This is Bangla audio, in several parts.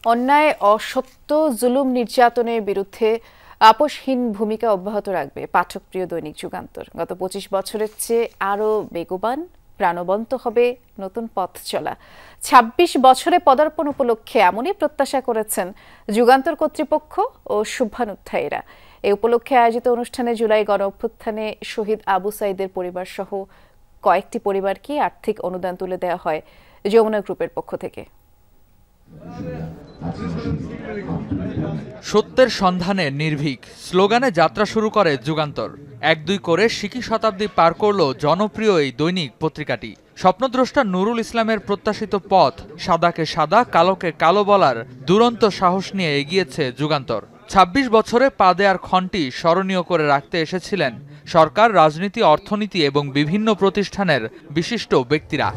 অন্যায়, অসত্য, জুলুম, নির্যাতনের বিরুদ্ধে আপোষহীন ভূমিকা অব্যাহত রাখবে পাঠকপ্রিয় দৈনিক যুগান্তর। গত ২৫ বছরের চেয়ে আরও বেগবান, প্রাণবন্ত হবে নতুন পথ চলা। ২৬ বছরে পদার্পণ উপলক্ষে এমনই প্রত্যাশা করেছেন যুগান্তর কর্তৃপক্ষ ও শুভানুধ্যায়ীরা। এই উপলক্ষে আয়োজিত অনুষ্ঠানে জুলাই গণ অভ্যুত্থানে শহীদ আবু সাঈদের পরিবার সহ কয়েকটি পরিবারকে আর্থিক অনুদান তুলে দেওয়া হয় যমুনা গ্রুপের পক্ষ থেকে। সত্যের সন্ধানে নির্ভীক স্লোগানে যাত্রা শুরু করে যুগান্তর। ১-২ করে সিকি শতাব্দী পার করল জনপ্রিয় এই দৈনিক পত্রিকাটি। স্বপ্নদ্রষ্টা নুরুল ইসলামের প্রত্যাশিত পথ, সাদাকে সাদা কালোকে কালো বলার দুরন্ত সাহস নিয়ে এগিয়েছে যুগান্তর। ২৬ বছরে পা দেয়ার ক্ষণটি স্মরণীয় করে রাখতে এসেছিলেন সরকার, রাজনীতি, অর্থনীতি এবং বিভিন্ন প্রতিষ্ঠানের বিশিষ্ট ব্যক্তিরা।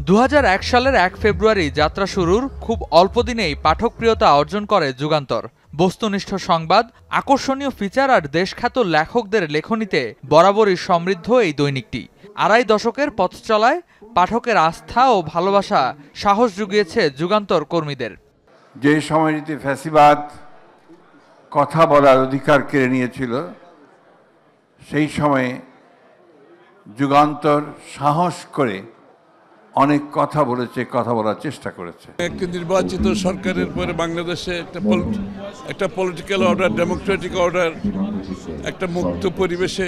২০০১ সালের ১ ফেব্রুয়ারি যাত্রা শুরুর খুব অল্প দিনেই পাঠকপ্রিয়তা অর্জন করে যুগান্তর। বস্তুনিষ্ঠ সংবাদ, আকর্ষণীয় ফিচার আর দেশখ্যাত লেখকদের লেখনীতে বরাবরই সমৃদ্ধ এই দৈনিকটি। আড়াই দশকের পথ চলায় পাঠকের আস্থা ও ভালোবাসা সাহস জুগিয়েছে যুগান্তর কর্মীদের। যে সময়টিতে ফ্যাসিবাদ কথা বলার অধিকার কেড়ে নিয়েছিল, সেই সময়ে যুগান্তর সাহস করে অনেক কথা বলেছে, কথা বলার চেষ্টা করেছে। একটি নির্বাচিত সরকারের পরে বাংলাদেশে একটা পলিটিক্যাল অর্ডার, ডেমোক্রেটিক অর্ডার, একটা মুক্ত পরিবেশে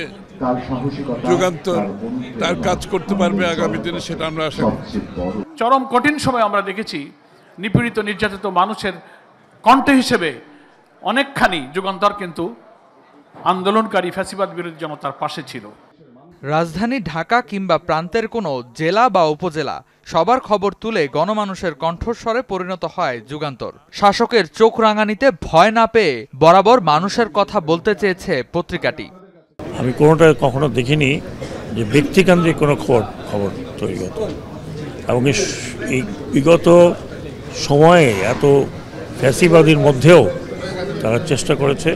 যুগান্তর তার কাজ করতে পারবে আগামী দিনে, সেটা আমরা আশা করছি। চরম কঠিন সময় আমরা দেখেছি নিপীড়িত নির্যাতিত মানুষের কণ্ঠ হিসেবে অনেকখানি যুগান্তর কিন্তু আন্দোলনকারী ফ্যাসিবাদ বিরোধী জনতার পাশে ছিল। রাজধানী ঢাকা কিংবা প্রান্তের কোনো জেলা বা উপজেলা সবার খবর তুলে গণমানুষের কণ্ঠস্বরে পরিণত হয় যুগান্তর। শাসকের চোখ রাঙানিতে ভয় না পেয়ে বরাবর মানুষের কথা বলতে চেয়েছে পত্রিকাটি। আমি কোনোটা কখনো দেখিনি যে ব্যক্তিকেন্দ্রিক কোনো খবর তৈরি হতো, এবং এই বিগত সময়ে এত ফ্যাসিবাদীর মধ্যেও তারা চেষ্টা করেছে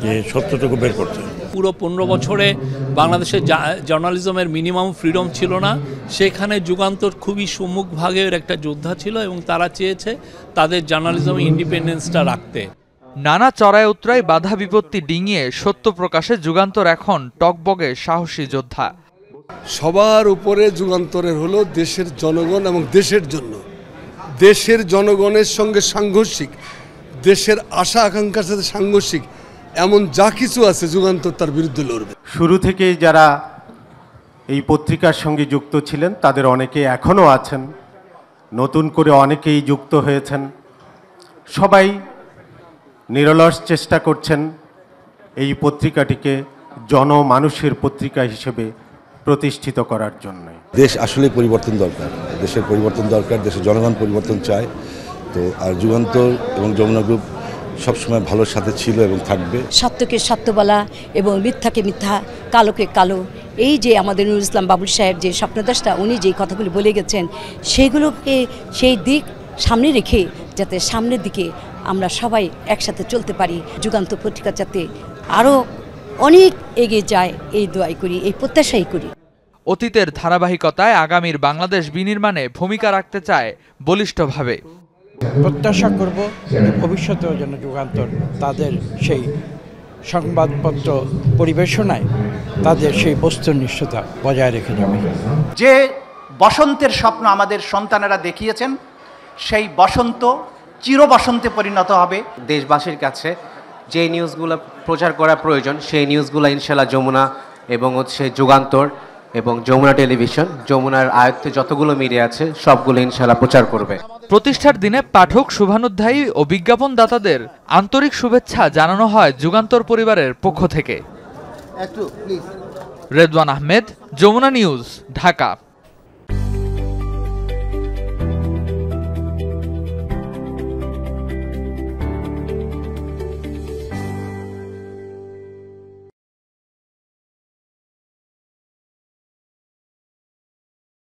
যে সত্যটুকু বের করতে। পুরো ১৫ বছরে বাংলাদেশের জার্নালিজমের মিনিমাম ফ্রিডম ছিল না, সেখানে যুগান্তর খুবই সম্মুখভাগের একটা যোদ্ধা ছিল এবং তারা চেয়েছে তাদের জার্নালিজমের ইন্ডিপেন্ডেন্সটা রাখতে। নানা চড়াই উতরাই বাধা বিপত্তি ডিঙিয়ে সত্য প্রকাশে যুগান্তর এখন টকবগে সাহসী যোদ্ধা। সবার উপরে যুগান্তরের হলো দেশের জনগণ এবং দেশের জন্য, দেশের জনগণের সঙ্গে সাংঘর্ষিক, দেশের আশা আকাঙ্ক্ষার সাথে সাংঘর্ষিক এমন যা কিছু আছে যুগান্তর তার বিরুদ্ধে লড়বে। শুরু থেকে যারা এই পত্রিকার সঙ্গে যুক্ত ছিলেন তাদের অনেকে এখনও আছেন, নতুন করে অনেকেই যুক্ত হয়েছেন। সবাই নিরলস চেষ্টা করছেন এই পত্রিকাটিকে জনমানুষের পত্রিকা হিসেবে প্রতিষ্ঠিত করার জন্য। দেশ আসলে পরিবর্তন দরকার, দেশের পরিবর্তন দরকার, দেশের জনগণ পরিবর্তন চায়। তো আর যুগান্তর এবং যমুনা গ্রুপ সবসময় ভালোর সাথে ছিল এবং থাকবে। সত্যকে সত্য বলা এবং মিথ্যাকে মিথ্যা, কালোকে কালো, এই যে আমাদের নুরুল ইসলাম বাবুল সাহেব যে স্বপ্নদ্রষ্টা, উনি যে কথাগুলি বলে গেছেন, সেগুলোকে সেই দিক সামনে রেখে যাতে সামনের দিকে আমরা সবাই একসাথে চলতে পারি, যুগান্তর পত্রিকা যাতে আরও অনেক এগিয়ে যায়, এই দোয়াই করি, এই প্রত্যাশাই করি। অতীতের ধারাবাহিকতায় আগামীর বাংলাদেশ বিনির্মাণে ভূমিকা রাখতে চায় বলিষ্ঠভাবে। প্রত্যাশা করব ভবিষ্যতেও যেন যুগান্তর তাদের সেই সংবাদপত্র পরিবেশনায় তাদের সেই বস্তুনিষ্ঠতা বজায় রেখে যাবে। যে বসন্তের স্বপ্ন আমাদের সন্তানেরা দেখিয়েছেন, সেই বসন্ত চির বসন্তে পরিণত হবে। দেশবাসীর কাছে যে নিউজগুলো প্রচার করা প্রয়োজন, সেই নিউজগুলো ইনশাল্লাহ যমুনা এবং যুগান্তর এবং যমুনা টেলিভিশন, যমুনার আয়ত্তে যতগুলো মিডিয়া আছে সবগুলো ইনশাল্লাহ প্রচার করবে। প্রতিষ্ঠার দিনে পাঠক, শুভানুধ্যায়ী ও বিজ্ঞাপনদাতাদের আন্তরিক শুভেচ্ছা জানানো হয় যুগান্তর পরিবারের পক্ষ থেকে। রেদওয়ান আহমেদ, যমুনা নিউজ, ঢাকা।